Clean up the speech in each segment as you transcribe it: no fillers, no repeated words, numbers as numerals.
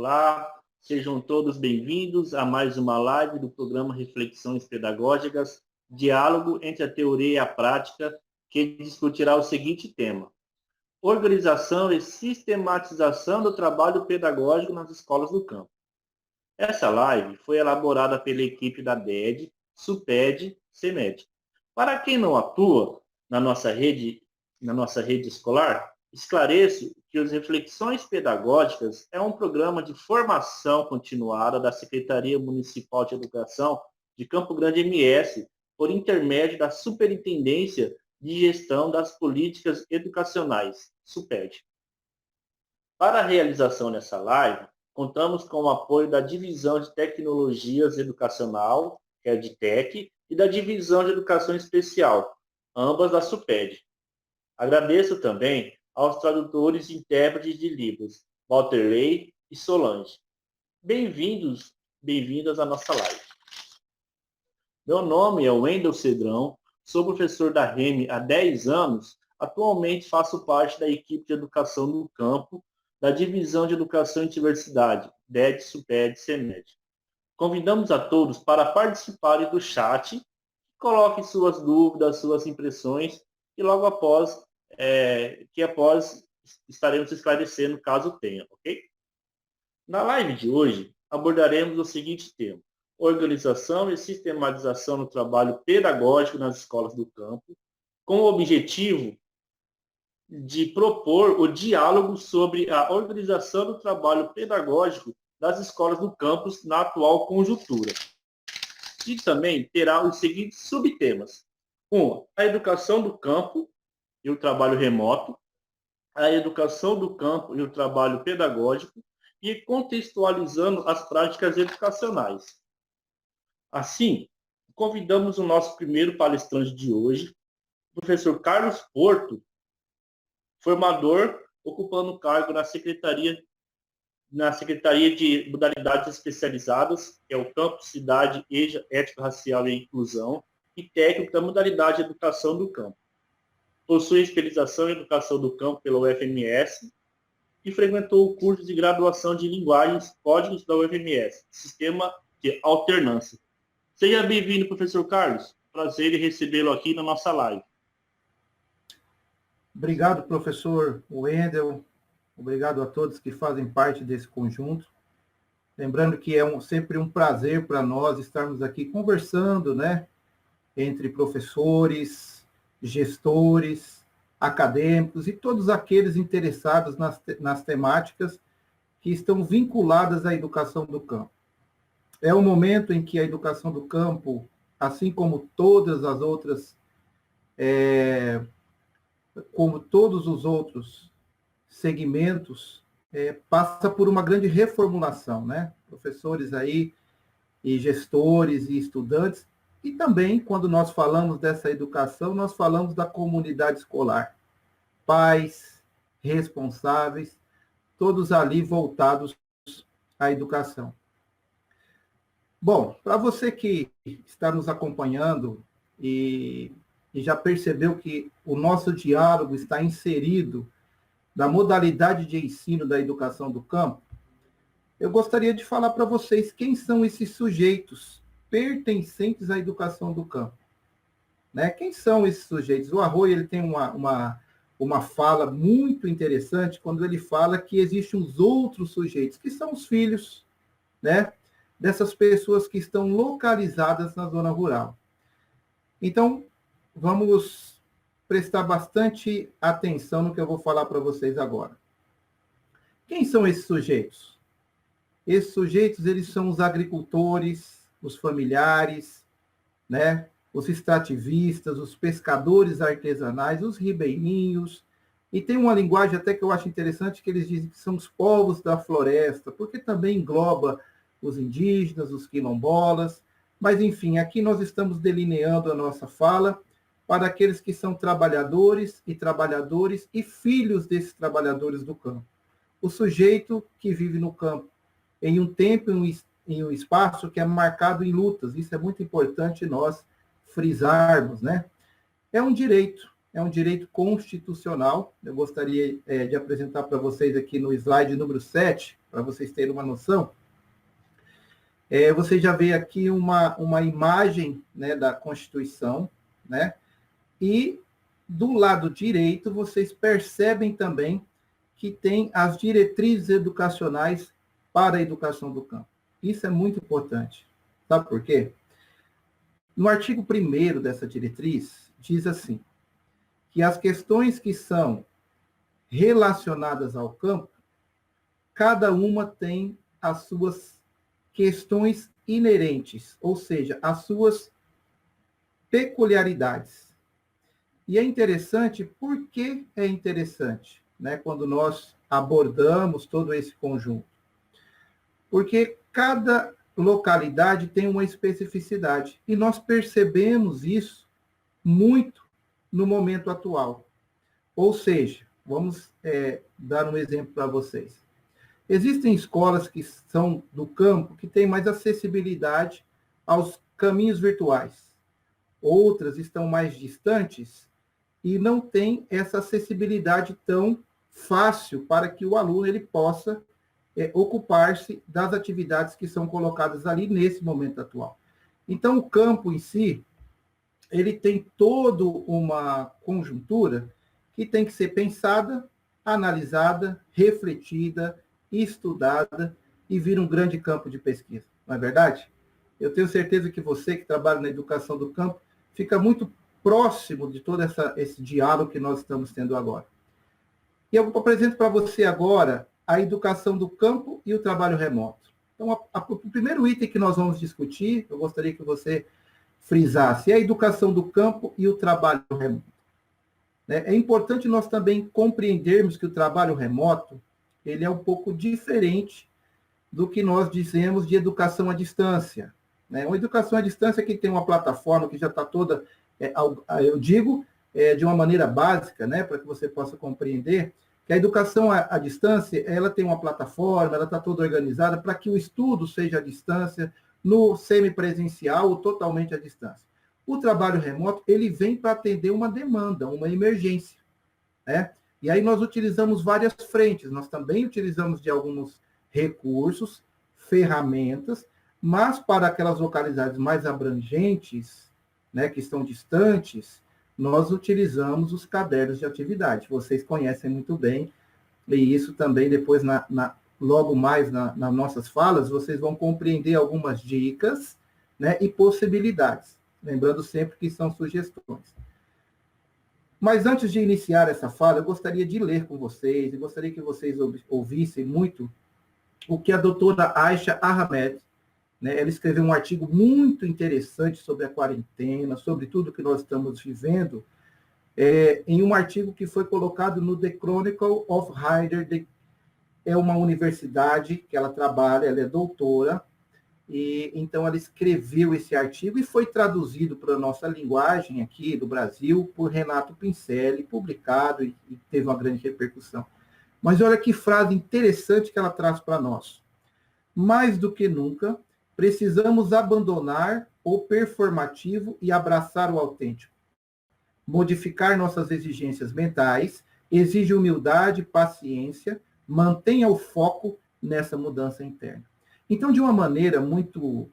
Olá, sejam todos bem-vindos a mais uma live do programa Reflexões Pedagógicas, diálogo entre a teoria e a prática, que discutirá o seguinte tema: organização e sistematização do trabalho pedagógico nas escolas do campo. Essa live foi elaborada pela equipe da DED, SUPED, CEMED. Para quem não atua na nossa rede escolar, esclareço que os Reflexões Pedagógicas é um programa de formação continuada da Secretaria Municipal de Educação de Campo Grande MS, por intermédio da Superintendência de Gestão das Políticas Educacionais, SUPED. Para a realização dessa live, contamos com o apoio da Divisão de Tecnologias Educacional, que é a DTEC, e da Divisão de Educação Especial, ambas da SUPED. Agradeço também aos tradutores e intérpretes de Libras, Walterley e Solange. Bem-vindos, bem-vindas à nossa live. Meu nome é Wendel Cedrão, sou professor da REME há 10 anos, atualmente faço parte da equipe de educação no campo, da Divisão de Educação e Diversidade, DED, SUPED, CEMED. Convidamos a todos para participarem do chat, coloquem suas dúvidas, suas impressões, e logo após estaremos esclarecendo caso tenha, ok? Na live de hoje, abordaremos o seguinte tema: organização e sistematização do trabalho pedagógico nas escolas do campo, com o objetivo de propor o diálogo sobre a organização do trabalho pedagógico das escolas do campus na atual conjuntura. E também terá os seguintes subtemas: 1. A educação do campo e o trabalho remoto, a educação do campo e o trabalho pedagógico, e contextualizando as práticas educacionais. Assim, convidamos o nosso primeiro palestrante de hoje, o professor Carlos Porto, formador, ocupando o cargo na Secretaria de Modalidades Especializadas, que é o Campo, Cidade, EJA, Ética Racial e Inclusão, e técnico da modalidade de Educação do Campo. Possui especialização em Educação do Campo pela UFMS e frequentou o curso de graduação de Linguagens Códigos da UFMS, Sistema de Alternância. Seja bem-vindo, professor Carlos. Prazer em recebê-lo aqui na nossa live. Obrigado, professor Wendel. Obrigado a todos que fazem parte desse conjunto. Lembrando que é sempre um prazer para nós estarmos aqui conversando, né, entre professores, gestores, acadêmicos e todos aqueles interessados nas temáticas que estão vinculadas à educação do campo. É o momento em que a educação do campo, assim como todas as outras, como todos os outros segmentos, passa por uma grande reformulação, né? Professores aí, e gestores e estudantes, e também, quando nós falamos dessa educação, nós falamos da comunidade escolar. Pais, responsáveis, todos ali voltados à educação. Bom, para você que está nos acompanhando e já percebeu que o nosso diálogo está inserido na modalidade de ensino da educação do campo, eu gostaria de falar para vocês quem são esses sujeitos pertencentes à educação do campo. Né? Quem são esses sujeitos? O Arroyo ele tem uma fala muito interessante quando ele fala que existem os outros sujeitos, que são os filhos, né, dessas pessoas que estão localizadas na zona rural. Então, vamos prestar bastante atenção no que eu vou falar para vocês agora. Quem são esses sujeitos? Esses sujeitos, eles são os agricultores, os familiares, né? Os extrativistas, os pescadores artesanais, os ribeirinhos, e tem uma linguagem até que eu acho interessante, que eles dizem que são os povos da floresta, porque também engloba os indígenas, os quilombolas, mas enfim, aqui nós estamos delineando a nossa fala para aqueles que são trabalhadores e filhos desses trabalhadores do campo. O sujeito que vive no campo, em um tempo, em um espaço que é marcado em lutas. Isso é muito importante nós frisarmos, né? É um direito. é um direito constitucional. Eu gostaria de apresentar para vocês aqui no slide número 7, para vocês terem uma noção. Você já vê aqui uma imagem, né, da Constituição, né? E do lado direito, vocês percebem também que tem as diretrizes educacionais para a educação do campo. Isso é muito importante. Sabe por quê? No artigo 1º dessa diretriz, diz assim, que as questões que são relacionadas ao campo, cada uma tem as suas questões inerentes, ou seja, as suas peculiaridades. E é interessante, por que é interessante, né, quando nós abordamos todo esse conjunto? Porque cada localidade tem uma especificidade, e nós percebemos isso muito no momento atual. Ou seja, vamos dar um exemplo para vocês. Existem escolas que são do campo que têm mais acessibilidade aos caminhos virtuais. Outras estão mais distantes e não têm essa acessibilidade tão fácil para que o aluno ele possa ocupar-se das atividades que são colocadas ali nesse momento atual. Então, o campo em si, ele tem toda uma conjuntura que tem que ser pensada, analisada, refletida, estudada e vir um grande campo de pesquisa. Não é verdade? Eu tenho certeza que você que trabalha na educação do campo fica muito próximo de todo esse diálogo que nós estamos tendo agora. E eu apresento para você agora a educação do campo e o trabalho remoto. Então, o primeiro item que nós vamos discutir, eu gostaria que você frisasse, é a educação do campo e o trabalho remoto. É importante nós também compreendermos que o trabalho remoto ele é um pouco diferente do que nós dizemos de educação à distância. Uma educação à distância que tem uma plataforma que já está toda, eu digo, de uma maneira básica, né, para que você possa compreender, que a educação à distância, ela tem uma plataforma, ela está toda organizada para que o estudo seja à distância, no semipresencial ou totalmente à distância. O trabalho remoto, ele vem para atender uma demanda, uma emergência, né? E aí nós utilizamos várias frentes, nós também utilizamos de alguns recursos, ferramentas, mas para aquelas localidades mais abrangentes, né, que estão distantes, nós utilizamos os cadernos de atividade. Vocês conhecem muito bem, e isso também depois, logo mais nas nossas falas, vocês vão compreender algumas dicas, né, e possibilidades. Lembrando sempre que são sugestões. Mas antes de iniciar essa fala, eu gostaria de ler com vocês, e gostaria que vocês ouvissem muito o que a doutora Aisha Ahmed, né, ela escreveu um artigo muito interessante sobre a quarentena, sobre tudo que nós estamos vivendo, em um artigo que foi colocado no The Chronicle of Hyder, é uma universidade que ela trabalha, ela é doutora, e então ela escreveu esse artigo e foi traduzido para a nossa linguagem aqui do Brasil por Renato Pincelli, publicado e teve uma grande repercussão. Mas olha que frase interessante que ela traz para nós. Mais do que nunca, precisamos abandonar o performativo e abraçar o autêntico. Modificar nossas exigências mentais exige humildade, paciência, mantenha o foco nessa mudança interna. Então, de uma maneira muito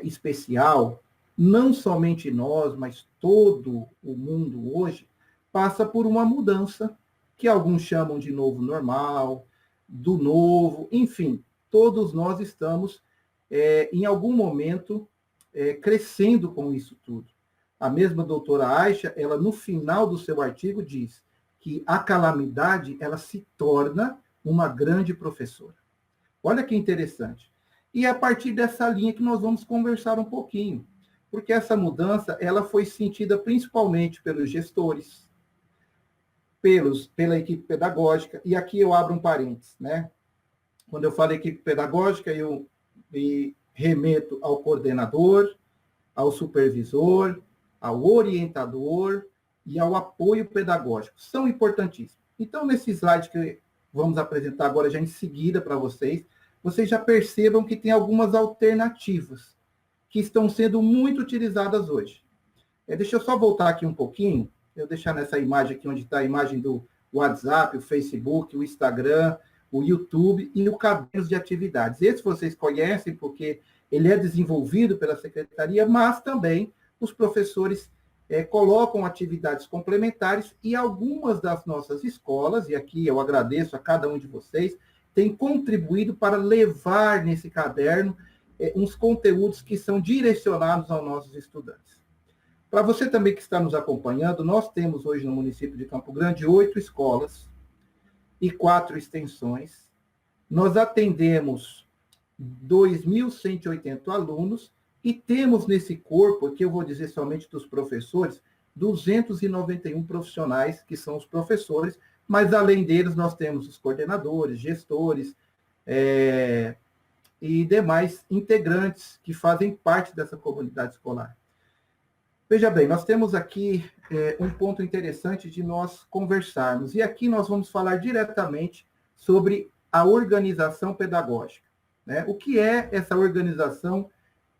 especial, não somente nós, mas todo o mundo hoje, passa por uma mudança que alguns chamam de novo normal, do novo, enfim, todos nós estamos, em algum momento, crescendo com isso tudo. A mesma doutora Aisha, ela no final do seu artigo diz que a calamidade, ela se torna uma grande professora. Olha que interessante. E é a partir dessa linha que nós vamos conversar um pouquinho, porque essa mudança ela foi sentida principalmente pelos gestores, pela equipe pedagógica, e aqui eu abro um parênteses, né? Quando eu falo equipe pedagógica, eu me remeto ao coordenador, ao supervisor, ao orientador e ao apoio pedagógico. São importantíssimos. Então, nesse slide que vamos apresentar agora, já em seguida para vocês já percebam que tem algumas alternativas que estão sendo muito utilizadas hoje. Deixa eu só voltar aqui um pouquinho. eu deixar nessa imagem aqui, onde está a imagem do WhatsApp, o Facebook, o Instagram, o YouTube e o Cadernos de Atividades. Esse vocês conhecem, porque ele é desenvolvido pela Secretaria, mas também os professores colocam atividades complementares e algumas das nossas escolas, e aqui eu agradeço a cada um de vocês, têm contribuído para levar nesse caderno uns conteúdos que são direcionados aos nossos estudantes. Para você também que está nos acompanhando, nós temos hoje no município de Campo Grande 8 escolas e 4 extensões. Nós atendemos 2.180 alunos e temos nesse corpo, que eu vou dizer somente dos professores, 291 profissionais, que são os professores, mas além deles nós temos os coordenadores, gestores e demais integrantes que fazem parte dessa comunidade escolar. Veja bem, nós temos aqui um ponto interessante de nós conversarmos, e aqui nós vamos falar diretamente sobre a organização pedagógica, né? O que é essa organização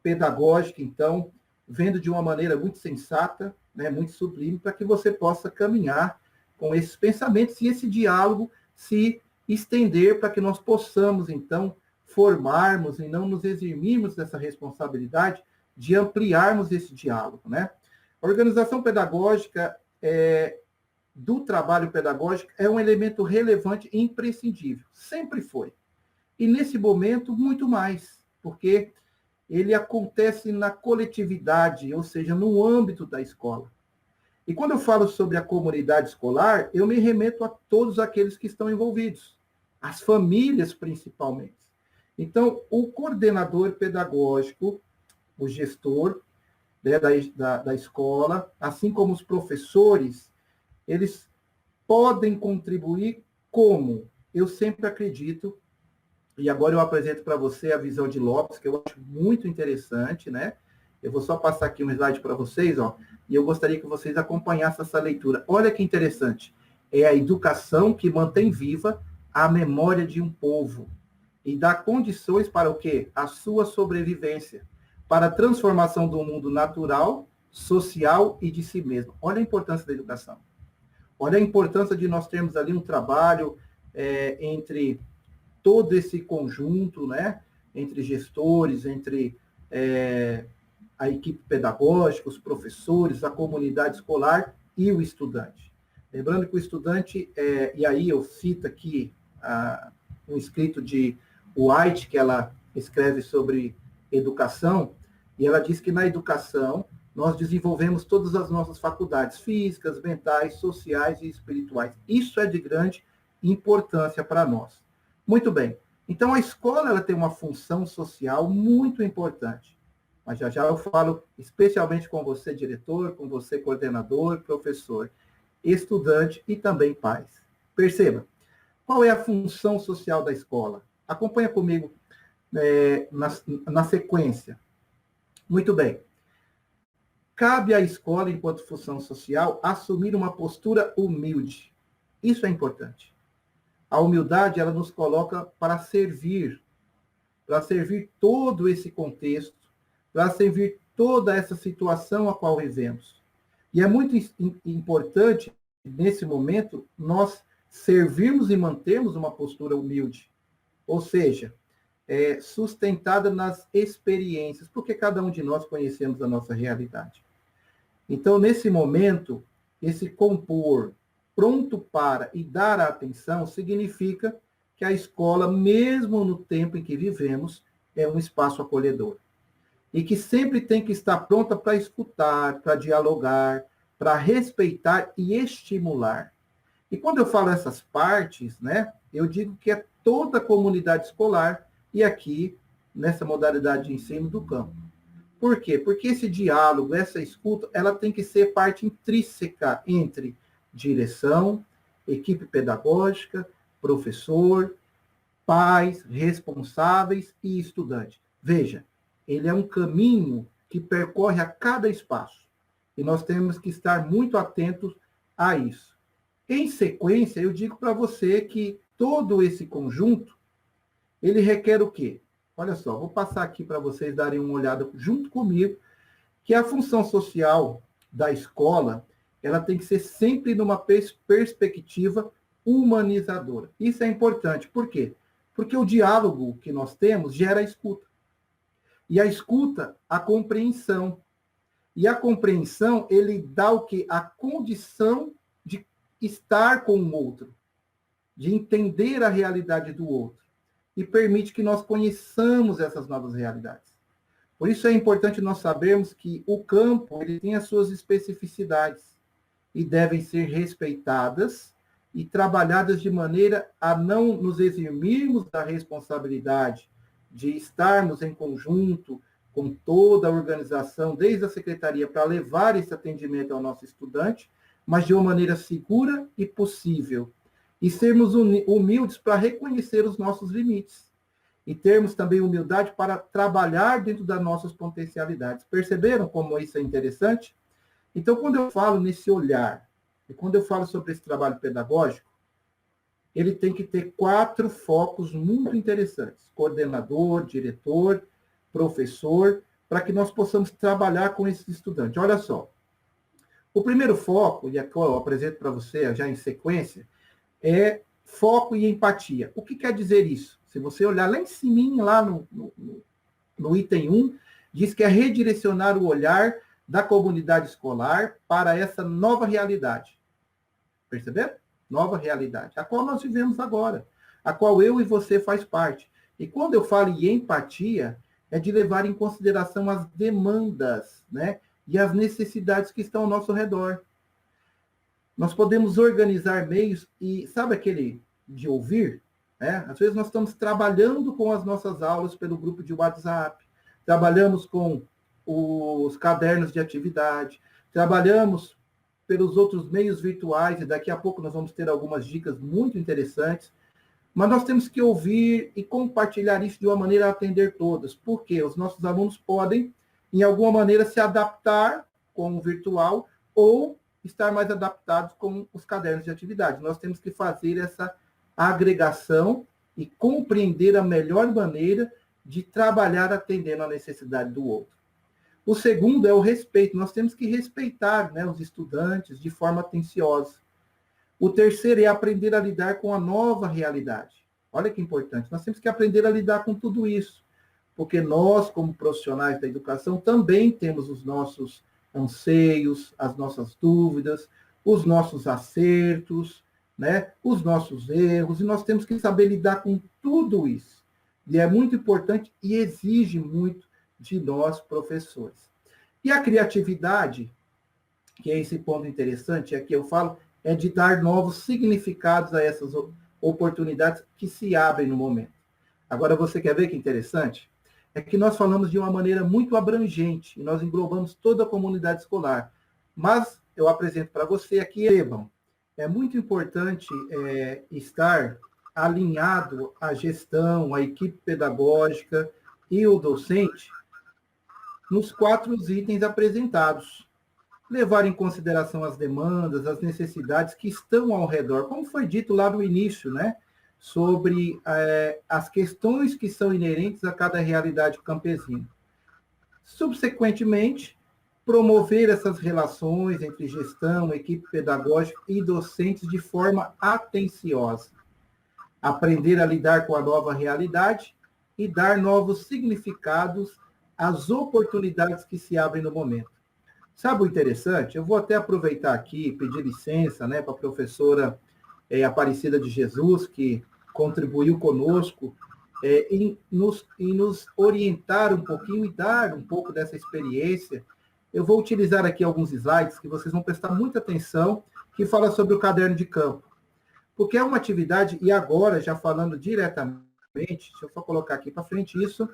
pedagógica, então, vendo de uma maneira muito sensata, né, muito sublime, para que você possa caminhar com esses pensamentos e esse diálogo se estender para que nós possamos, então, formarmos e não nos eximirmos dessa responsabilidade de ampliarmos esse diálogo, né? A organização pedagógica do trabalho pedagógico é um elemento relevante e imprescindível, sempre foi. E nesse momento, muito mais, porque ele acontece na coletividade, ou seja, no âmbito da escola. E quando eu falo sobre a comunidade escolar, eu me remeto a todos aqueles que estão envolvidos, as famílias principalmente. Então, o coordenador pedagógico, o gestor, né, da escola, assim como os professores, eles podem contribuir como? Eu sempre acredito, e agora eu apresento para você a visão de Lopes, que eu acho muito interessante, né? Eu vou só passar aqui um slide para vocês, ó, e eu gostaria que vocês acompanhassem essa leitura. Olha que interessante. É a educação que mantém viva a memória de um povo e dá condições para o quê? A sua sobrevivência, para a transformação do mundo natural, social e de si mesmo. Olha a importância da educação. Olha a importância de nós termos ali um trabalho entre todo esse conjunto, né? Entre gestores, entre a equipe pedagógica, os professores, a comunidade escolar e o estudante. Lembrando que o estudante, e aí eu cito aqui um escrito de White, que ela escreve sobre educação, e ela diz que na educação nós desenvolvemos todas as nossas faculdades físicas, mentais, sociais e espirituais. Isso é de grande importância para nós. Muito bem. Então, a escola ela tem uma função social muito importante. Mas já eu falo especialmente com você, diretor, com você, coordenador, professor, estudante e também pais. Perceba, qual é a função social da escola? Acompanha comigo na sequência. Muito bem. Cabe à escola, enquanto função social, assumir uma postura humilde. Isso é importante. A humildade, ela nos coloca para servir todo esse contexto, para servir toda essa situação a qual vivemos. E é muito importante, nesse momento, nós servirmos e mantermos uma postura humilde, ou seja, sustentada nas experiências, porque cada um de nós conhecemos a nossa realidade. Então, nesse momento, esse compor pronto para e dar atenção significa que a escola, mesmo no tempo em que vivemos, é um espaço acolhedor. E que sempre tem que estar pronta para escutar, para dialogar, para respeitar e estimular. E quando eu falo essas partes, né, eu digo que é toda a comunidade escolar e aqui, nessa modalidade de ensino do campo. Por quê? Porque esse diálogo, essa escuta, ela tem que ser parte intrínseca entre direção, equipe pedagógica, professor, pais, responsáveis e estudante. Veja, ele é um caminho que percorre a cada espaço. E nós temos que estar muito atentos a isso. Em sequência, eu digo para você que todo esse conjunto, ele requer o quê? Olha só, vou passar aqui para vocês darem uma olhada junto comigo, que a função social da escola, ela tem que ser sempre numa perspectiva humanizadora. Isso é importante. Por quê? Porque o diálogo que nós temos gera a escuta. E a escuta, a compreensão. E a compreensão, ele dá o quê? A condição de estar com o outro, de entender a realidade do outro. E permite que nós conheçamos essas novas realidades. Por isso é importante nós sabermos que o campo ele tem as suas especificidades e devem ser respeitadas e trabalhadas de maneira a não nos eximirmos da responsabilidade de estarmos em conjunto com toda a organização, desde a secretaria, para levar esse atendimento ao nosso estudante, mas de uma maneira segura e possível. E sermos humildes para reconhecer os nossos limites. E termos também humildade para trabalhar dentro das nossas potencialidades. Perceberam como isso é interessante? Então, quando eu falo nesse olhar, e quando eu falo sobre esse trabalho pedagógico, ele tem que ter 4 focos muito interessantes: coordenador, diretor, professor, para que nós possamos trabalhar com esses estudantes. Olha só, o primeiro foco, e aqui eu apresento para você já em sequência, é foco e empatia. O que quer dizer isso? Se você olhar lá em cima, lá no item 1, diz que é redirecionar o olhar da comunidade escolar para essa nova realidade. Perceberam? Nova realidade, a qual nós vivemos agora, a qual eu e você faz parte. E quando eu falo em empatia, é de levar em consideração as demandas, né, e as necessidades que estão ao nosso redor. Nós podemos organizar meios e, sabe aquele de ouvir? Né? Às vezes nós estamos trabalhando com as nossas aulas pelo grupo de WhatsApp, trabalhamos com os cadernos de atividade, trabalhamos pelos outros meios virtuais, e daqui a pouco nós vamos ter algumas dicas muito interessantes, mas nós temos que ouvir e compartilhar isso de uma maneira a atender todas, porque os nossos alunos podem, em alguma maneira, se adaptar com o virtual ou estar mais adaptados com os cadernos de atividade. Nós temos que fazer essa agregação e compreender a melhor maneira de trabalhar atendendo a necessidade do outro. O segundo é o respeito. Nós temos que respeitar, né, os estudantes de forma atenciosa. O terceiro é aprender a lidar com a nova realidade. Olha que importante. Nós temos que aprender a lidar com tudo isso, porque nós, como profissionais da educação, também temos os nossos anseios, as nossas dúvidas, os nossos acertos, né, os nossos erros, e nós temos que saber lidar com tudo isso. E é muito importante e exige muito de nós, professores. E a criatividade, que é esse ponto interessante, é que eu falo, é de dar novos significados a essas oportunidades que se abrem no momento. Agora, você quer ver que interessante? É que nós falamos de uma maneira muito abrangente, e nós englobamos toda a comunidade escolar. Mas eu apresento para você aqui, Eban, é muito importante estar alinhado à gestão, à equipe pedagógica e o docente nos 4 itens apresentados. Levar em consideração as demandas, as necessidades que estão ao redor, como foi dito lá no início, né? Sobre as questões que são inerentes a cada realidade campesina. Subsequentemente, promover essas relações entre gestão, equipe pedagógica e docentes de forma atenciosa. Aprender a lidar com a nova realidade e dar novos significados às oportunidades que se abrem no momento. Sabe o interessante? Eu vou até aproveitar aqui, pedir licença, né, para a professora Aparecida de Jesus, que contribuiu conosco em nos orientar um pouquinho e dar um pouco dessa experiência. Eu vou utilizar aqui alguns slides que vocês vão prestar muita atenção, que fala sobre o caderno de campo. Porque é uma atividade, e agora, já falando diretamente, deixa eu só colocar aqui para frente isso,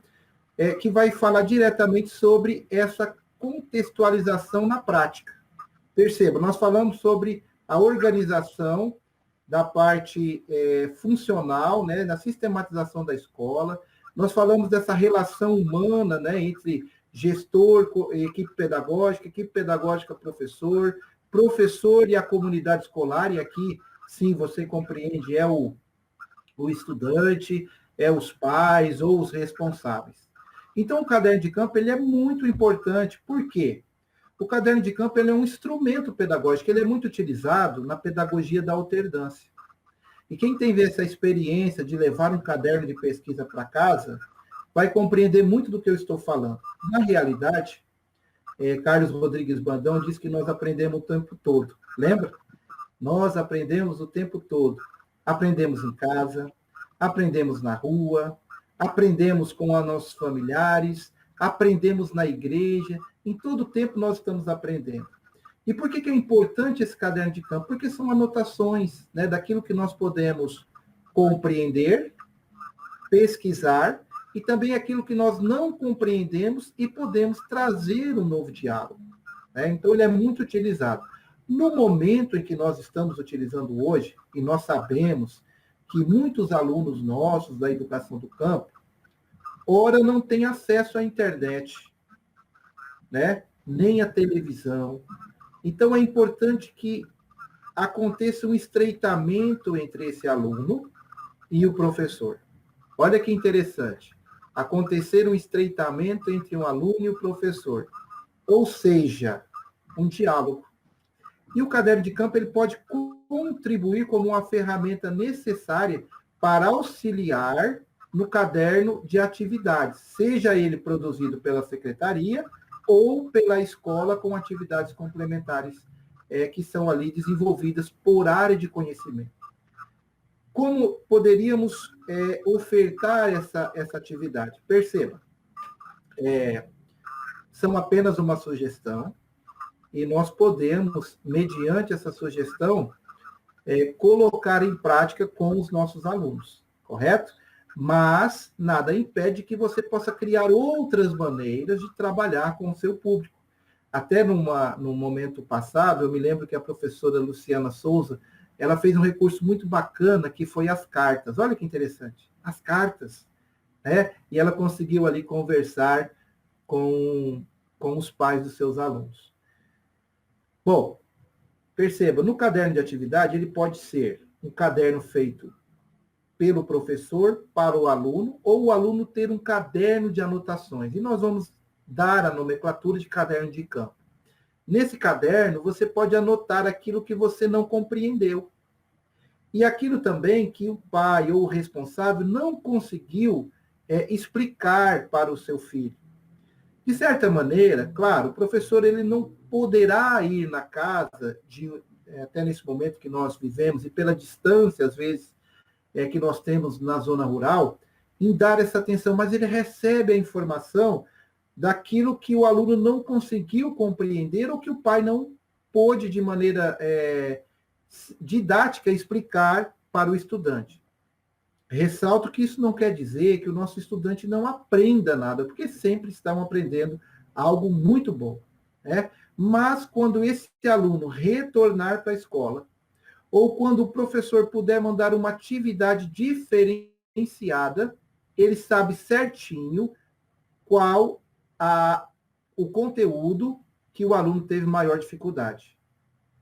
que vai falar diretamente sobre essa contextualização na prática. Perceba, nós falamos sobre a organização da parte funcional, né, na sistematização da escola, nós falamos dessa relação humana, né, entre gestor, equipe pedagógica, professor, professor e a comunidade escolar, e aqui, sim, você compreende, é o estudante, é os pais ou os responsáveis. Então, o caderno de campo ele é muito importante. Por quê? O caderno de campo ele é um instrumento pedagógico, ele é muito utilizado na pedagogia da alternância. E quem tem essa experiência de levar um caderno de pesquisa para casa, vai compreender muito do que eu estou falando. Na realidade, Carlos Rodrigues Brandão diz que nós aprendemos o tempo todo. Lembra? Nós aprendemos o tempo todo. Aprendemos em casa, aprendemos na rua, aprendemos com os nossos familiares, aprendemos na igreja. Em todo tempo nós estamos aprendendo. E por que é importante esse caderno de campo? Porque são anotações, né, daquilo que nós podemos compreender, pesquisar, e também aquilo que nós não compreendemos e podemos trazer um novo diálogo, né? Então, ele é muito utilizado. No momento em que nós estamos utilizando hoje, e nós sabemos que muitos alunos nossos da educação do campo, ora não têm acesso à internet, né? Nem à televisão. Então, é importante que aconteça um estreitamento entre esse aluno e o professor. Olha que interessante. Acontecer um estreitamento entre um aluno e o professor. Ou seja, um diálogo. E o caderno de campo ele pode contribuir como uma ferramenta necessária para auxiliar no caderno de atividades, seja ele produzido pela secretaria ou pela escola com atividades complementares que são ali desenvolvidas por área de conhecimento. Como poderíamos ofertar essa atividade? Perceba, são apenas uma sugestão, e nós podemos, mediante essa sugestão, colocar em prática com os nossos alunos, correto? Mas nada impede que você possa criar outras maneiras de trabalhar com o seu público. Até no momento passado, eu me lembro que a professora Luciana Souza, ela fez um recurso muito bacana, que foi as cartas. Olha que interessante, as cartas, né? E ela conseguiu ali conversar com os pais dos seus alunos. Bom, perceba, no caderno de atividade, ele pode ser um caderno feito pelo professor para o aluno, ou o aluno ter um caderno de anotações. E nós vamos dar a nomenclatura de caderno de campo. Nesse caderno, você pode anotar aquilo que você não compreendeu. E aquilo também que o pai ou o responsável não conseguiu explicar para o seu filho. De certa maneira, claro, o professor ele não poderá ir na casa, até nesse momento que nós vivemos, e pela distância, às vezes, que nós temos na zona rural, em dar essa atenção, mas ele recebe a informação daquilo que o aluno não conseguiu compreender ou que o pai não pôde, de maneira didática, explicar para o estudante. Ressalto que isso não quer dizer que o nosso estudante não aprenda nada, porque sempre estão aprendendo algo muito bom, né? Mas quando esse aluno retornar para a escola, ou quando o professor puder mandar uma atividade diferenciada, ele sabe certinho qual o conteúdo que o aluno teve maior dificuldade.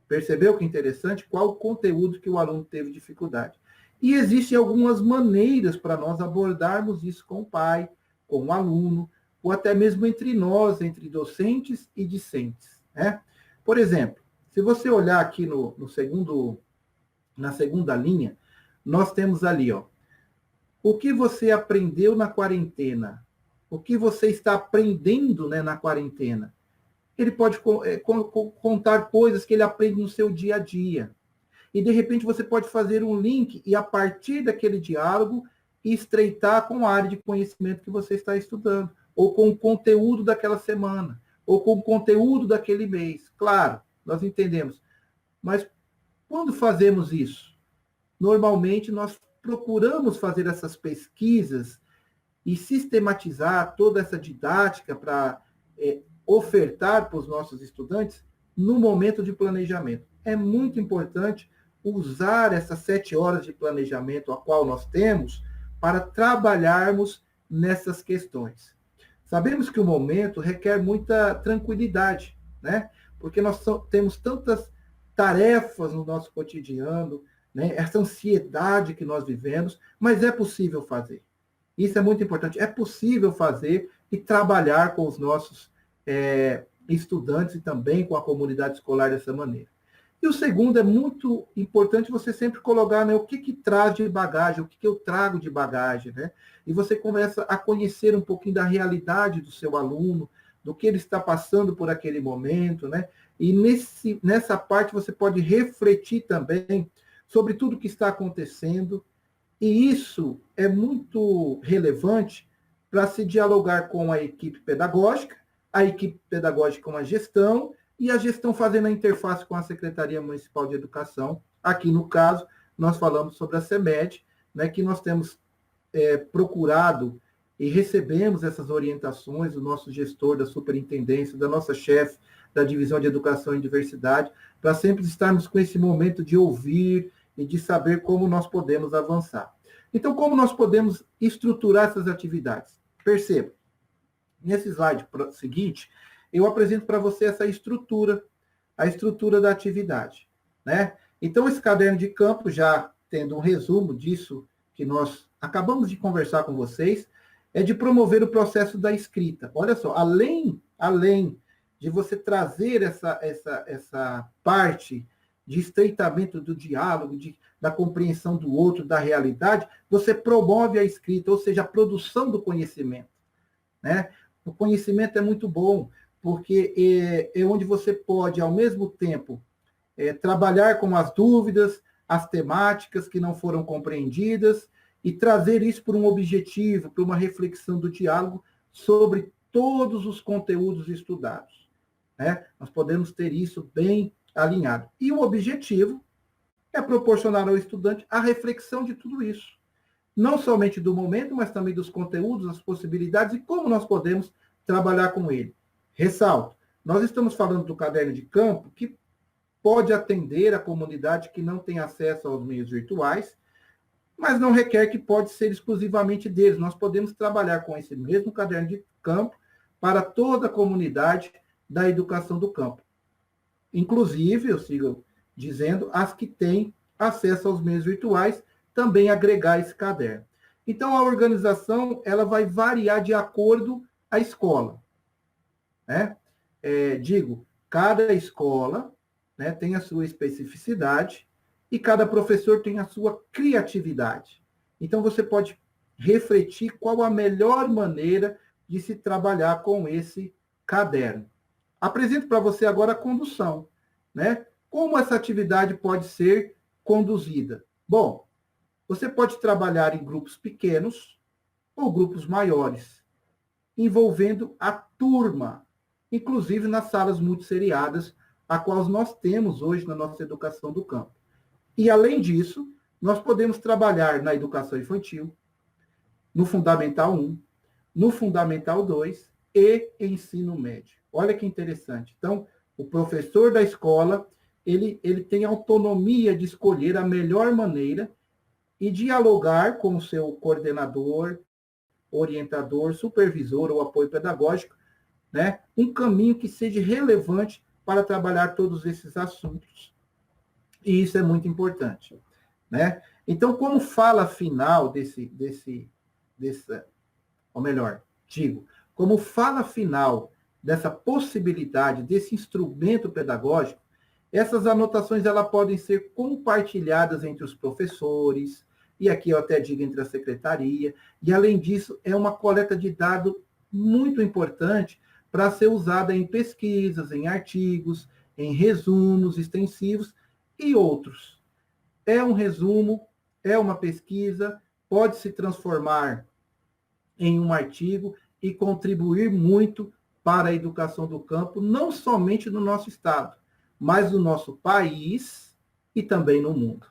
Percebeu que interessante? Qual o conteúdo que o aluno teve dificuldade? E existem algumas maneiras para nós abordarmos isso com o pai, com o aluno, ou até mesmo entre nós, entre docentes e discentes, né? Por exemplo, se você olhar aqui na segunda linha, nós temos ali, ó, o que você aprendeu na quarentena? O que você está aprendendo, né, na quarentena? Ele pode contar coisas que ele aprende no seu dia a dia. E, de repente, você pode fazer um link e, a partir daquele diálogo, estreitar com a área de conhecimento que você está estudando, ou com o conteúdo daquela semana, ou com o conteúdo daquele mês. Claro, nós entendemos. Mas, quando fazemos isso? Normalmente, nós procuramos fazer essas pesquisas e sistematizar toda essa didática para ofertar para os nossos estudantes no momento de planejamento. É muito importante usar essas 7 horas de planejamento a qual nós temos para trabalharmos nessas questões. Sabemos que o momento requer muita tranquilidade, né? Porque nós temos tantas tarefas no nosso cotidiano, né? Essa ansiedade que nós vivemos, mas é possível fazer. Isso é muito importante. É possível fazer e trabalhar com os nossos estudantes e também com a comunidade escolar dessa maneira. E o segundo, é muito importante você sempre colocar, né, o que traz de bagagem, o que eu trago de bagagem, né? E você começa a conhecer um pouquinho da realidade do seu aluno, do que ele está passando por aquele momento, né? E nessa parte você pode refletir também sobre tudo que está acontecendo, e isso é muito relevante para se dialogar com a equipe pedagógica com a gestão, e a gestão fazendo a interface com a Secretaria Municipal de Educação. Aqui, no caso, nós falamos sobre a CEMED, né, que nós temos procurado e recebemos essas orientações do nosso gestor da superintendência, da nossa chefe da Divisão de Educação e Diversidade, para sempre estarmos com esse momento de ouvir e de saber como nós podemos avançar. Então, como nós podemos estruturar essas atividades? Perceba, nesse slide seguinte, eu apresento para você essa estrutura, a estrutura da atividade, né? Então, esse caderno de campo, já tendo um resumo disso que nós acabamos de conversar com vocês, é de promover o processo da escrita. Olha só, além de você trazer essa parte de estreitamento do diálogo, da compreensão do outro, da realidade, você promove a escrita, ou seja, a produção do conhecimento, né? O conhecimento é muito bom, porque é onde você pode, ao mesmo tempo, trabalhar com as dúvidas, as temáticas que não foram compreendidas, e trazer isso para um objetivo, para uma reflexão do diálogo sobre todos os conteúdos estudados, né? Nós podemos ter isso bem alinhado. E o objetivo é proporcionar ao estudante a reflexão de tudo isso. Não somente do momento, mas também dos conteúdos, das possibilidades e como nós podemos trabalhar com ele. Ressalto, nós estamos falando do caderno de campo que pode atender a comunidade que não tem acesso aos meios virtuais, mas não requer que pode ser exclusivamente deles. Nós podemos trabalhar com esse mesmo caderno de campo para toda a comunidade da educação do campo. Inclusive, eu sigo dizendo, as que têm acesso aos meios virtuais, também agregar esse caderno. Então, a organização ela vai variar de acordo com a escola, né? Cada escola, né, tem a sua especificidade e cada professor tem a sua criatividade. Então, você pode refletir qual a melhor maneira de se trabalhar com esse caderno. Apresento para você agora a condução, né? Como essa atividade pode ser conduzida? Bom, você pode trabalhar em grupos pequenos ou grupos maiores, envolvendo a turma, inclusive nas salas multisseriadas, a qual nós temos hoje na nossa educação do campo. E, além disso, nós podemos trabalhar na educação infantil, no Fundamental 1, no Fundamental 2 e ensino médio. Olha que interessante. Então, o professor da escola, ele tem autonomia de escolher a melhor maneira e dialogar com o seu coordenador, orientador, supervisor ou apoio pedagógico, né? Um caminho que seja relevante para trabalhar todos esses assuntos. E isso é muito importante, né? Então, como fala final como fala final dessa possibilidade, desse instrumento pedagógico, essas anotações elas podem ser compartilhadas entre os professores, e aqui eu até digo entre a secretaria, e além disso, é uma coleta de dados muito importante para ser usada em pesquisas, em artigos, em resumos extensivos e outros. É um resumo, é uma pesquisa, pode se transformar em um artigo e contribuir muito para a educação do campo, não somente no nosso estado, mas no nosso país e também no mundo.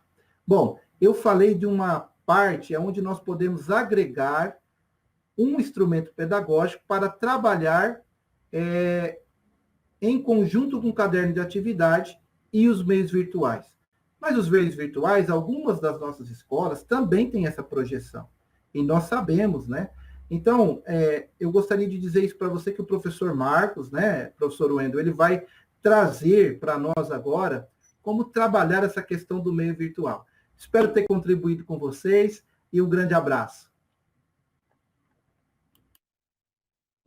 Bom, eu falei de uma parte onde nós podemos agregar um instrumento pedagógico para trabalhar em conjunto com o caderno de atividade e os meios virtuais. Mas os meios virtuais, algumas das nossas escolas também têm essa projeção. E nós sabemos, né? Então, eu gostaria de dizer isso para você, que o professor Marcos, né, professor Wendel, ele vai trazer para nós agora como trabalhar essa questão do meio virtual. Espero ter contribuído com vocês e um grande abraço.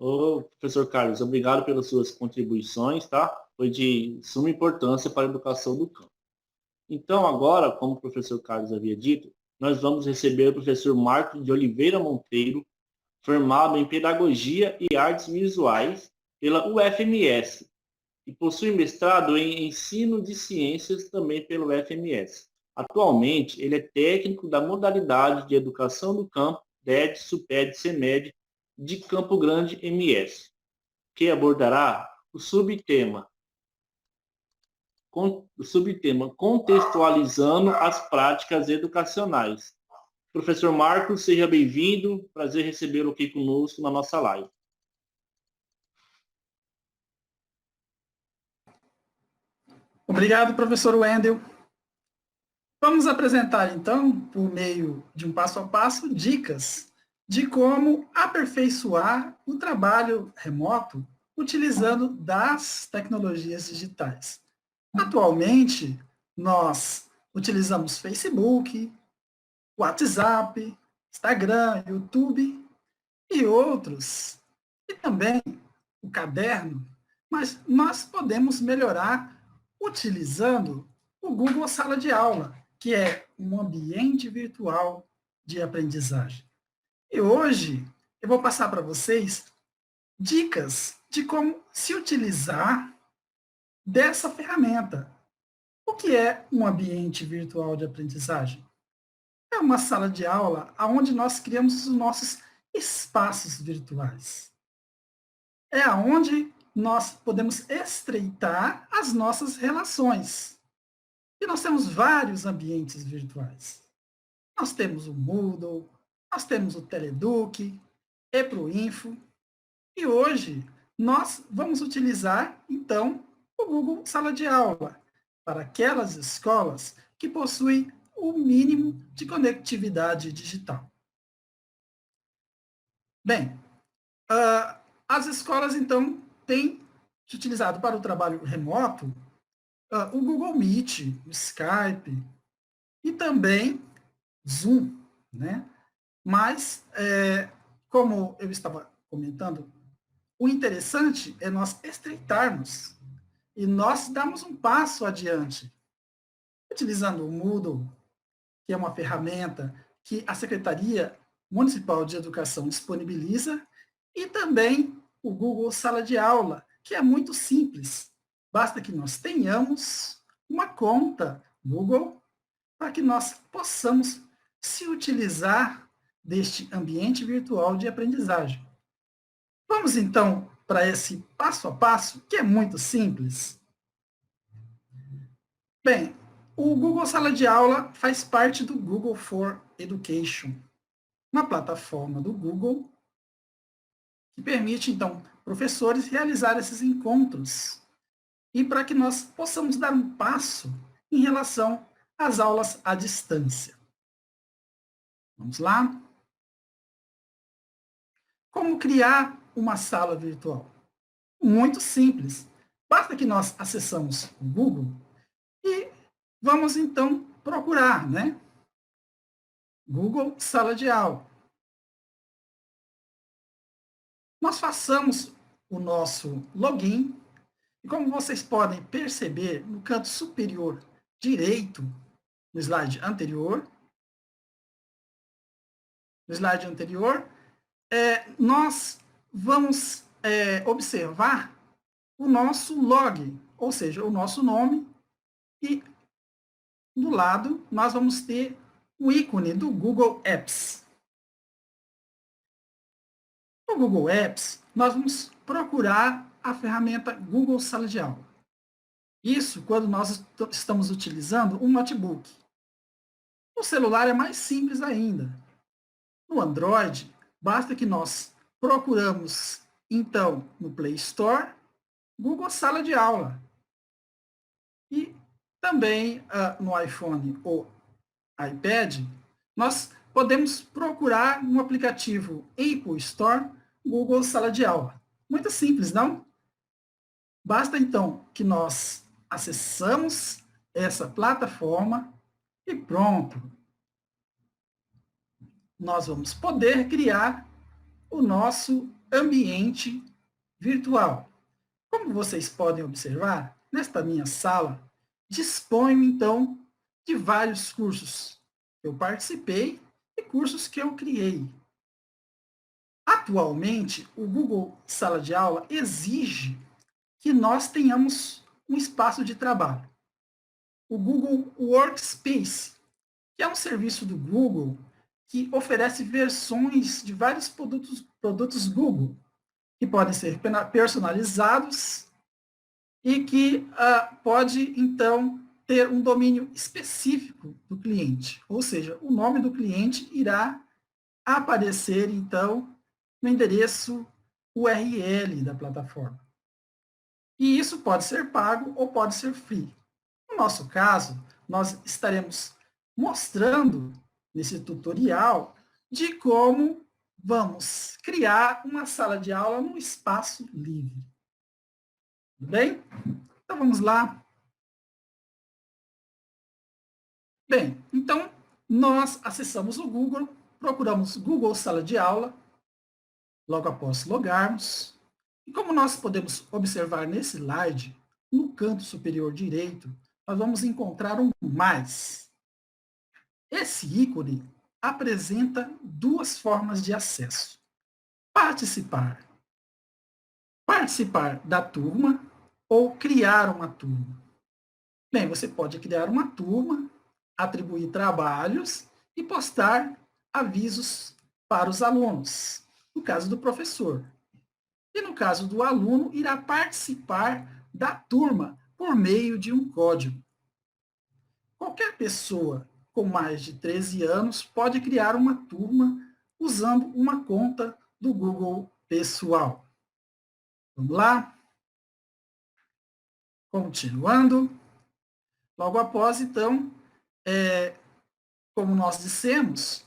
Ô, professor Carlos, obrigado pelas suas contribuições, tá? Foi de suma importância para a educação do campo. Então, agora, como o professor Carlos havia dito, nós vamos receber o professor Marcos de Oliveira Monteiro, formado em Pedagogia e Artes Visuais pela UFMS e possui mestrado em Ensino de Ciências também pelo UFMS. Atualmente, ele é técnico da modalidade de Educação do Campo, DED, SUPED, CEMED, de Campo Grande, MS, que abordará o subtema Contextualizando as Práticas Educacionais. Professor Marcos, seja bem-vindo. Prazer recebê-lo aqui conosco na nossa live. Obrigado, professor Wendel. Vamos apresentar, então, por meio de um passo a passo, dicas de como aperfeiçoar o trabalho remoto utilizando das tecnologias digitais. Atualmente, nós utilizamos Facebook, WhatsApp, Instagram, YouTube e outros, e também o caderno, mas nós podemos melhorar utilizando o Google Sala de Aula, que é um ambiente virtual de aprendizagem. E hoje eu vou passar para vocês dicas de como se utilizar dessa ferramenta. O que é um ambiente virtual de aprendizagem? É uma sala de aula onde nós criamos os nossos espaços virtuais. É aonde nós podemos estreitar as nossas relações. E nós temos vários ambientes virtuais. Nós temos o Moodle, nós temos o Teleduc, EproInfo, e hoje nós vamos utilizar, então, o Google Sala de Aula para aquelas escolas que possuem o mínimo de conectividade digital. Bem, as escolas, então, têm utilizado para o trabalho remoto o Google Meet, o Skype e também Zoom, né? Mas, como eu estava comentando, o interessante é nós estreitarmos e nós darmos um passo adiante, utilizando o Moodle, que é uma ferramenta que a Secretaria Municipal de Educação disponibiliza, e também o Google Sala de Aula, que é muito simples. Basta que nós tenhamos uma conta Google para que nós possamos se utilizar deste ambiente virtual de aprendizagem. Vamos, então, para esse passo a passo, que é muito simples. Bem, o Google Sala de Aula faz parte do Google for Education, uma plataforma do Google que permite, então, professores realizar esses encontros e para que nós possamos dar um passo em relação às aulas à distância. Vamos lá? Como criar uma sala virtual? Muito simples. Basta que nós acessamos o Google e vamos, então, procurar, né? Google Sala de Aula. Nós façamos o nosso login e, como vocês podem perceber, no canto superior direito, no slide anterior, nós vamos observar o nosso log, ou seja, o nosso nome, e do lado nós vamos ter o ícone do Google Apps. No Google Apps, nós vamos procurar a ferramenta Google Sala de Aula. Isso quando nós estamos utilizando um notebook. No celular é mais simples ainda. No Android, basta que nós procuramos, então, no Play Store, Google Sala de Aula. E também no iPhone ou iPad, nós podemos procurar no aplicativo Apple Store Google Sala de Aula. Muito simples, não? Basta, então, que nós acessamos essa plataforma e pronto. Nós vamos poder criar o nosso ambiente virtual. Como vocês podem observar, nesta minha sala, disponho, então, de vários cursos que eu participei e cursos que eu criei. Atualmente, o Google Sala de Aula exige que nós tenhamos um espaço de trabalho. O Google Workspace, que é um serviço do Google que oferece versões de vários produtos Google, que podem ser personalizados e que pode, então, ter um domínio específico do cliente. Ou seja, o nome do cliente irá aparecer, então, no endereço URL da plataforma. E isso pode ser pago ou pode ser free. No nosso caso, nós estaremos mostrando nesse tutorial de como vamos criar uma sala de aula num espaço livre. Tudo bem? Então vamos lá. Bem, então nós acessamos o Google, procuramos Google Sala de Aula, logo após logarmos. E como nós podemos observar nesse slide, no canto superior direito, nós vamos encontrar um mais. Esse ícone apresenta duas formas de acesso. Participar. Participar da turma ou criar uma turma. Bem, você pode criar uma turma, atribuir trabalhos e postar avisos para os alunos, no caso do professor. E no caso do aluno, irá participar da turma por meio de um código. Qualquer pessoa com mais de 13 anos pode criar uma turma usando uma conta do Google pessoal. Vamos lá? Continuando. Logo após, então, como nós dissemos,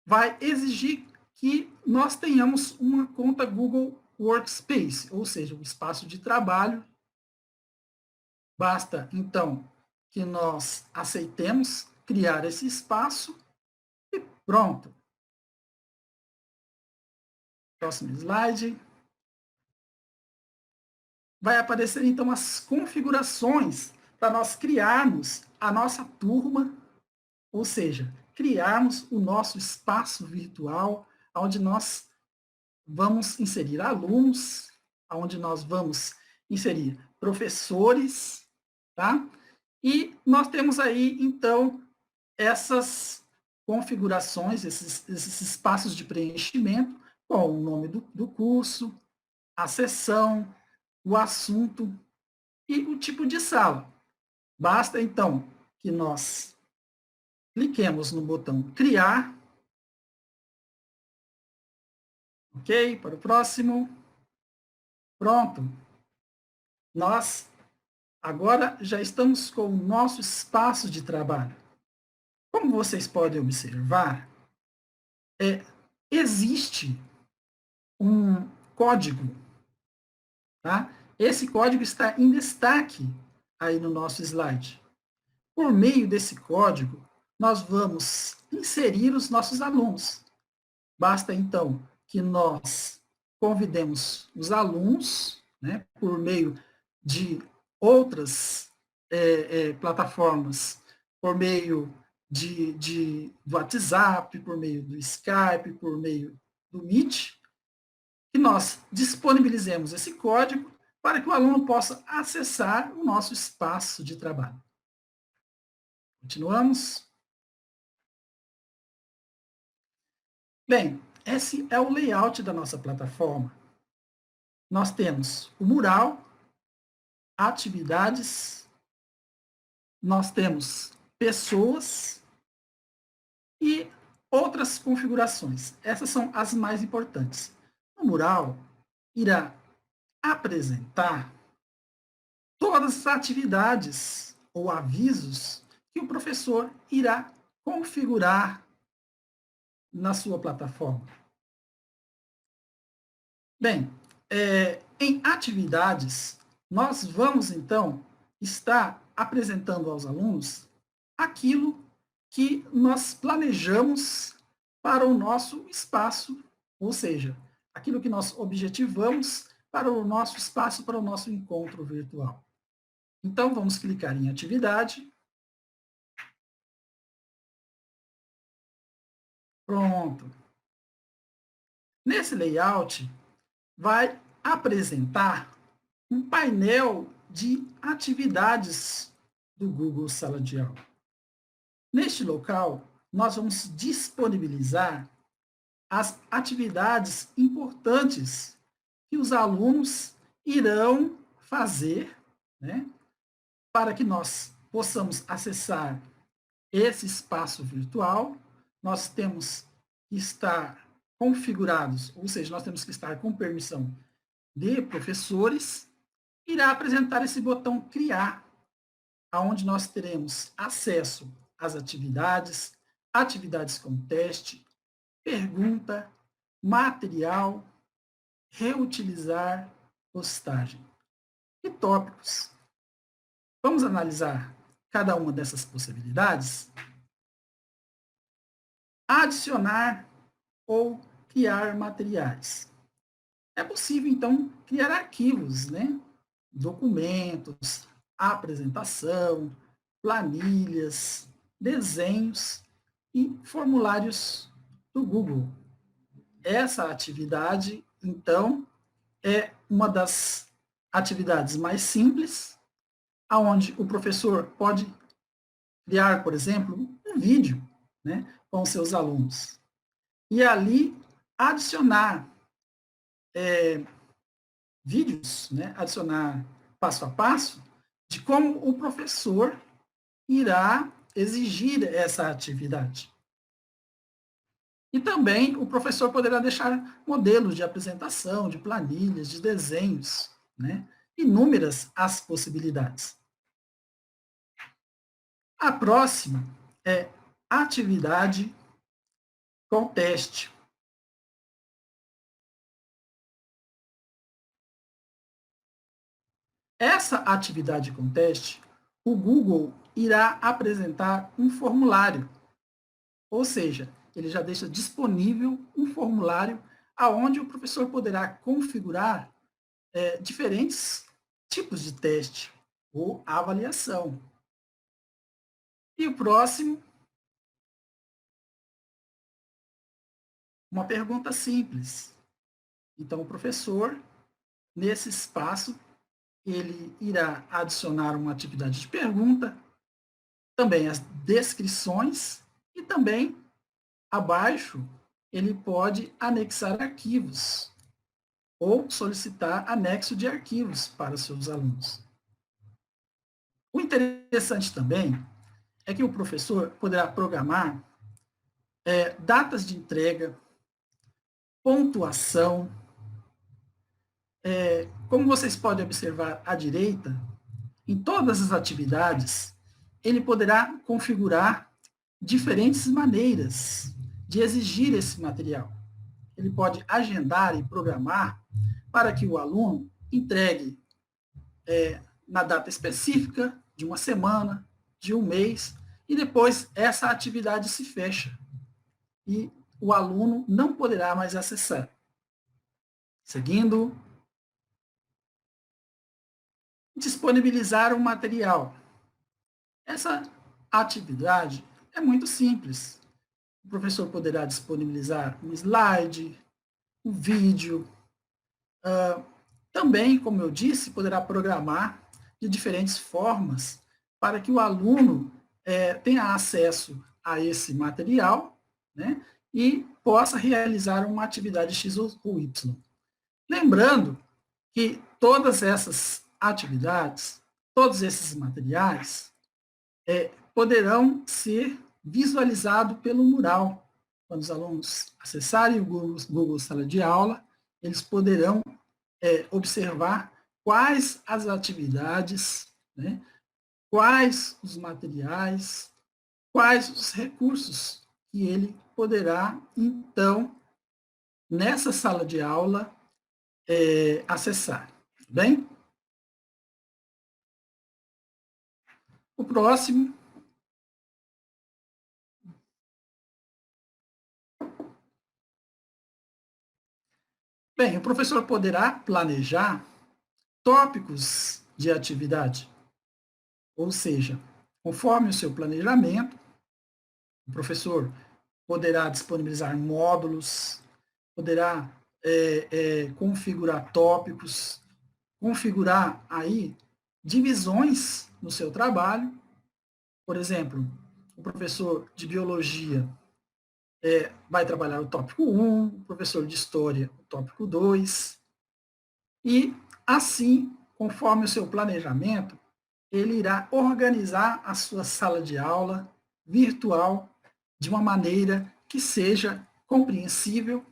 vai exigir que nós tenhamos uma conta Google Workspace, ou seja, um espaço de trabalho. Basta, então, que nós aceitemos criar esse espaço e pronto. Próximo slide. Vai aparecer, então, as configurações para nós criarmos a nossa turma, ou seja, criarmos o nosso espaço virtual, onde nós vamos inserir alunos, onde nós vamos inserir professores, tá? E nós temos aí, então, essas configurações, esses espaços de preenchimento, com o nome do curso, a sessão, o assunto e o tipo de sala. Basta, então, que nós cliquemos no botão criar. Ok? Para o próximo. Pronto. Nós agora já estamos com o nosso espaço de trabalho. Como vocês podem observar, existe um código, tá? Esse código está em destaque aí no nosso slide. Por meio desse código, nós vamos inserir os nossos alunos. Basta, então, que nós convidemos os alunos, né, por meio de outras plataformas, por meio do WhatsApp, por meio do Skype, por meio do Meet, que nós disponibilizemos esse código para que o aluno possa acessar o nosso espaço de trabalho. Continuamos. Bem, esse é o layout da nossa plataforma. Nós temos o mural, atividades, nós temos pessoas e outras configurações. Essas são as mais importantes. O mural irá apresentar todas as atividades ou avisos que o professor irá configurar na sua plataforma. Bem, em atividades, nós vamos, então, estar apresentando aos alunos aquilo que nós planejamos para o nosso espaço, ou seja, aquilo que nós objetivamos para o nosso espaço, para o nosso encontro virtual. Então, vamos clicar em atividade. Pronto. Nesse layout, vai apresentar um painel de atividades do Google Sala de Aula. Neste local, nós vamos disponibilizar as atividades importantes que os alunos irão fazer, né, para que nós possamos acessar esse espaço virtual. Nós temos que estar configurados, ou seja, nós temos que estar com permissão de professores. Irá apresentar esse botão criar, aonde nós teremos acesso às atividades, atividades com teste, pergunta, material, reutilizar, postagem e tópicos. Vamos analisar cada uma dessas possibilidades? Adicionar ou criar materiais. É possível, então, criar arquivos, né? Documentos, apresentação, planilhas, desenhos e formulários do Google. Essa atividade, então, é uma das atividades mais simples, aonde o professor pode criar, por exemplo, um vídeo, né, com seus alunos. E ali adicionar vídeos, né, adicionar passo a passo de como o professor irá exigir essa atividade. E também o professor poderá deixar modelos de apresentação, de planilhas, de desenhos, né? Inúmeras as possibilidades. A próxima é atividade com teste. Essa atividade com teste, o Google irá apresentar um formulário, ou seja, ele já deixa disponível um formulário aonde o professor poderá configurar diferentes tipos de teste ou avaliação. E o próximo, uma pergunta simples. Então, o professor, nesse espaço, ele irá adicionar uma atividade de pergunta, também as descrições e também, abaixo, ele pode anexar arquivos ou solicitar anexo de arquivos para os seus alunos. O interessante também é que o professor poderá programar datas de entrega, pontuação. Como vocês podem observar à direita, em todas as atividades, ele poderá configurar diferentes maneiras de exigir esse material. Ele pode agendar e programar para que o aluno entregue na data específica de uma semana, de um mês, e depois essa atividade se fecha. E o aluno não poderá mais acessar. Seguindo, disponibilizar um material. Essa atividade é muito simples. O professor poderá disponibilizar um slide, um vídeo. Também, como eu disse, poderá programar de diferentes formas para que o aluno tenha acesso a esse material, né, e possa realizar uma atividade X ou Y. Lembrando que todas essas atividades, todos esses materiais, poderão ser visualizados pelo mural. Quando os alunos acessarem o Google Sala de Aula, eles poderão observar quais as atividades, né, quais os materiais, quais os recursos que ele poderá, então, nessa sala de aula, acessar. Tudo bem? O próximo Bem, o professor poderá planejar tópicos de atividade, ou seja, conforme o seu planejamento, o professor poderá disponibilizar módulos, poderá configurar tópicos, configurar aí divisões no seu trabalho. Por exemplo, o professor de biologia vai trabalhar o tópico 1, o professor de história o tópico 2, e assim, conforme o seu planejamento, ele irá organizar a sua sala de aula virtual de uma maneira que seja compreensível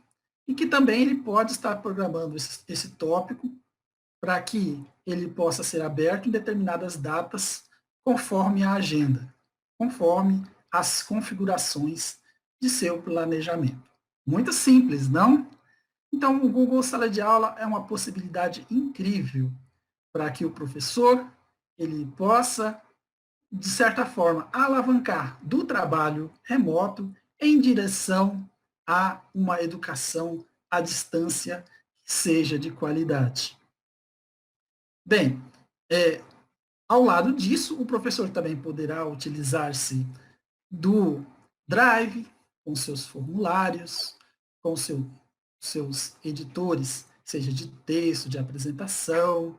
e que também ele pode estar programando esse tópico para que ele possa ser aberto em determinadas datas, conforme a agenda, conforme as configurações de seu planejamento. Muito simples, não? Então, o Google Sala de Aula é uma possibilidade incrível para que o professor ele possa, de certa forma, alavancar do trabalho remoto em direção a uma educação à distância que seja de qualidade. Bem, ao lado disso, o professor também poderá utilizar-se do Drive, com seus formulários, com seus editores, seja de texto, de apresentação.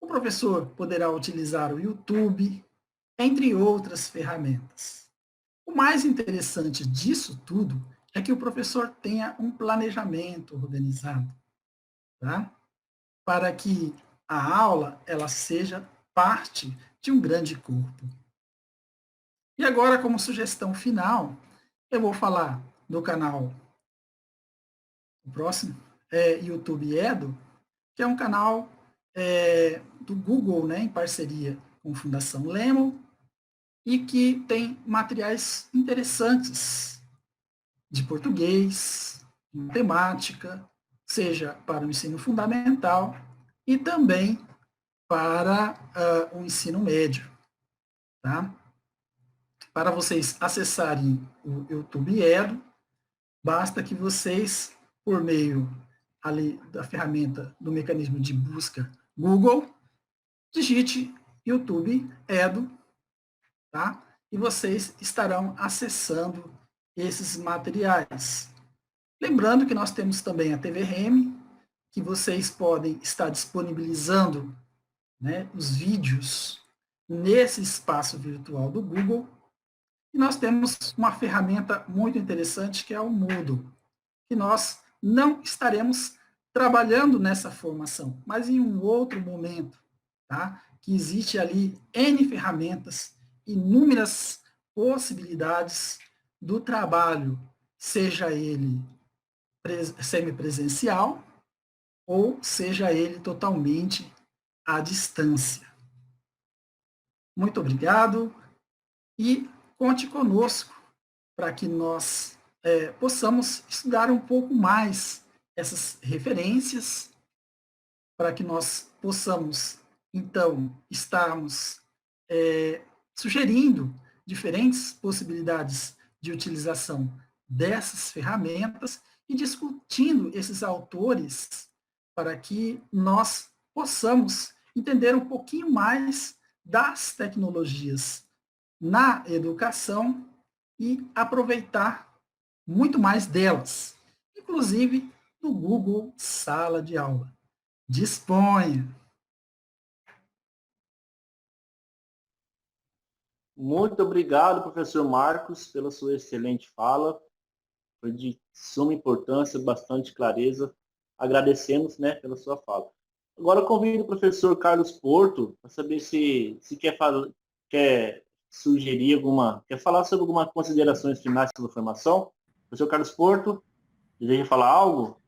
O professor poderá utilizar o YouTube, entre outras ferramentas. O mais interessante disso tudo é que o professor tenha um planejamento organizado, tá? Para que a aula ela seja parte de um grande corpo. E agora, como sugestão final, eu vou falar do canal, o próximo, YouTube Edu, que é um canal do Google, né, em parceria com a Fundação Lemon, e que tem materiais interessantes de português, matemática, seja para o ensino fundamental e também para o ensino médio. Tá? Para vocês acessarem o YouTube Edu, basta que vocês, por meio ali da ferramenta do mecanismo de busca Google, digite YouTube Edu, tá? E vocês estarão acessando esses materiais. Lembrando que nós temos também a TV Remi, que vocês podem estar disponibilizando, né, os vídeos nesse espaço virtual do Google. E nós temos uma ferramenta muito interessante, que é o Moodle, que nós não estaremos trabalhando nessa formação, mas em um outro momento, tá? Que existe ali N ferramentas, inúmeras possibilidades do trabalho, seja ele semipresencial ou seja ele totalmente à distância. Muito obrigado e conte conosco para que nós possamos estudar um pouco mais essas referências, para que nós possamos, então, estarmos sugerindo diferentes possibilidades de utilização dessas ferramentas e discutindo esses autores para que nós possamos entender um pouquinho mais das tecnologias na educação e aproveitar muito mais delas, inclusive no Google Sala de Aula. Disponha! Muito obrigado, professor Marcos, pela sua excelente fala. Foi de suma importância, bastante clareza. Agradecemos, né, pela sua fala. Agora eu convido o professor Carlos Porto para saber se quer sugerir quer falar sobre algumas considerações finais sobre a formação. Professor Carlos Porto, deseja falar algo?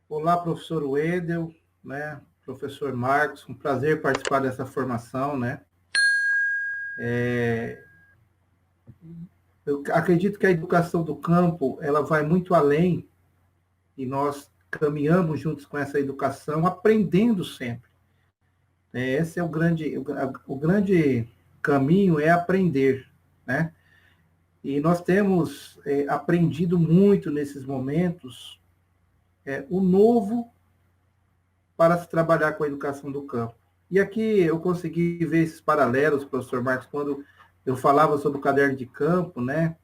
Olá, professor Wendel, né, professor Marcos, um prazer participar dessa formação, né. Eu acredito que a educação do campo, ela vai muito além, e nós caminhamos juntos com essa educação, aprendendo sempre. Esse é o grande caminho, é aprender, né? E nós temos aprendido muito nesses momentos, o novo para se trabalhar com a educação do campo. E aqui eu consegui ver esses paralelos, professor Marcos, quando eu falava sobre o caderno de campo, né?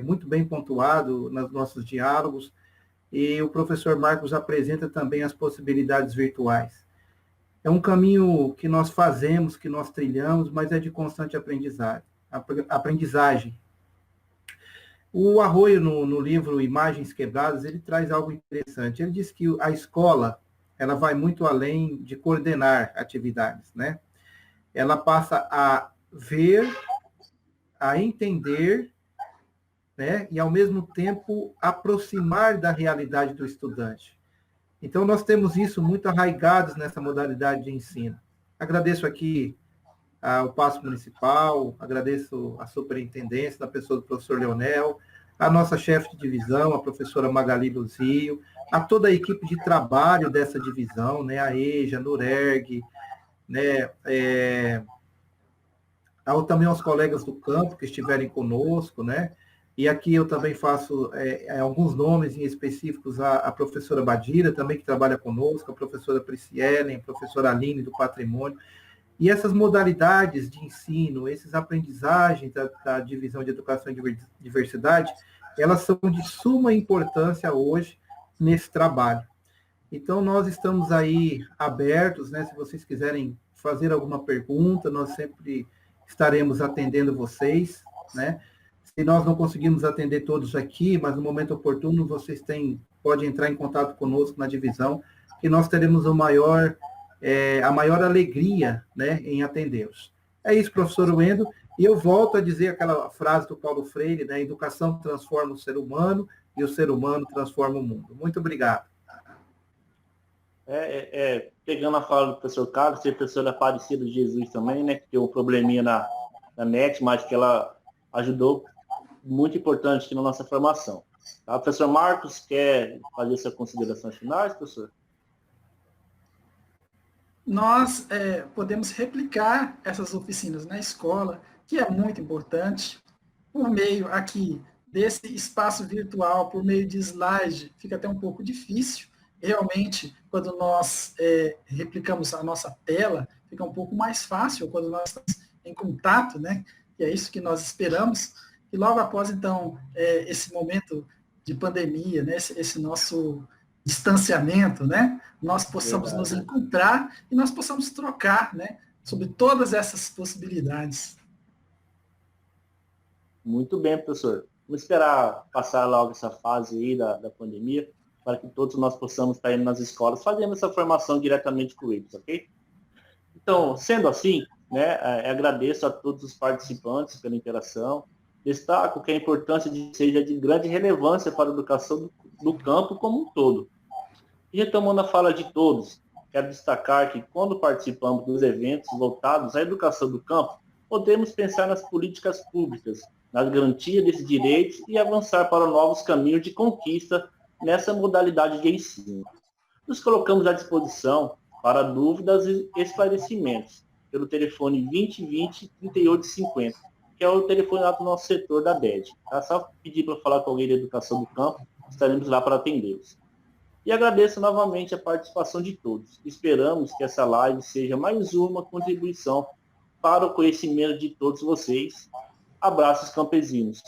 Muito bem pontuado nos nossos diálogos, e o professor Marcos apresenta também as possibilidades virtuais. É um caminho que nós fazemos, que nós trilhamos, mas é de constante aprendizagem. O Arroyo, no livro Imagens Quebradas, ele traz algo interessante. Ele diz que a escola, ela vai muito além de coordenar atividades, né? Ela passa a ver, a entender, né? E, ao mesmo tempo, aproximar da realidade do estudante. Então, nós temos isso muito arraigados nessa modalidade de ensino. Agradeço aqui ao Paço Municipal, agradeço a superintendência, da pessoa do professor Leonel, a nossa chefe de divisão, a professora Magali Luzio, a toda a equipe de trabalho dessa divisão, né, a EJA, a Nurerg, né, também aos colegas do campo que estiverem conosco, né, e aqui eu também faço alguns nomes em específicos, a professora Badira, também que trabalha conosco, a professora Priscielen, a professora Aline, do Patrimônio. E essas modalidades de ensino, essas aprendizagens da Divisão de Educação e Diversidade, elas são de suma importância hoje nesse trabalho. Então, nós estamos aí abertos, né? Se vocês quiserem fazer alguma pergunta, nós sempre estaremos atendendo vocês, né? Se nós não conseguimos atender todos aqui, mas no momento oportuno, vocês podem entrar em contato conosco na divisão, que nós teremos a maior alegria, né, em atendê-los. É isso, professor Wendel, e eu volto a dizer aquela frase do Paulo Freire, né, a educação transforma o ser humano e o ser humano transforma o mundo. Muito obrigado. Pegando a fala do professor Carlos, a professora Aparecida de Jesus também, né, que tem um probleminha na net, mas que ela ajudou muito importante aqui na nossa formação. Tá? O professor Marcos quer fazer suas considerações finais, professor? Nós podemos replicar essas oficinas na escola, que é muito importante, por meio aqui desse espaço virtual, por meio de slide, fica até um pouco difícil. Realmente, quando nós replicamos a nossa tela, fica um pouco mais fácil quando nós estamos em contato, né? E é isso que nós esperamos. E logo após, então, esse momento de pandemia, né? Esse nosso distanciamento, né? Nós possamos nos encontrar e nós possamos trocar, né? Sobre todas essas possibilidades. Muito bem, professor. Vamos esperar passar logo essa fase aí da pandemia, para que todos nós possamos estar indo nas escolas fazendo essa formação diretamente com eles, ok? Então, sendo assim, né, agradeço a todos os participantes pela interação. Destaco que a importância seja de grande relevância para a educação do campo como um todo. E retomando a fala de todos, quero destacar que quando participamos dos eventos voltados à educação do campo, podemos pensar nas políticas públicas, na garantia desses direitos e avançar para novos caminhos de conquista nessa modalidade de ensino. Nos colocamos à disposição para dúvidas e esclarecimentos pelo telefone 2020-3850, que é o telefone lá do nosso setor da DED. Tá? Só pedir para falar com alguém da educação do campo, estaremos lá para atendê-los. E agradeço novamente a participação de todos. Esperamos que essa live seja mais uma contribuição para o conhecimento de todos vocês. Abraços campesinos.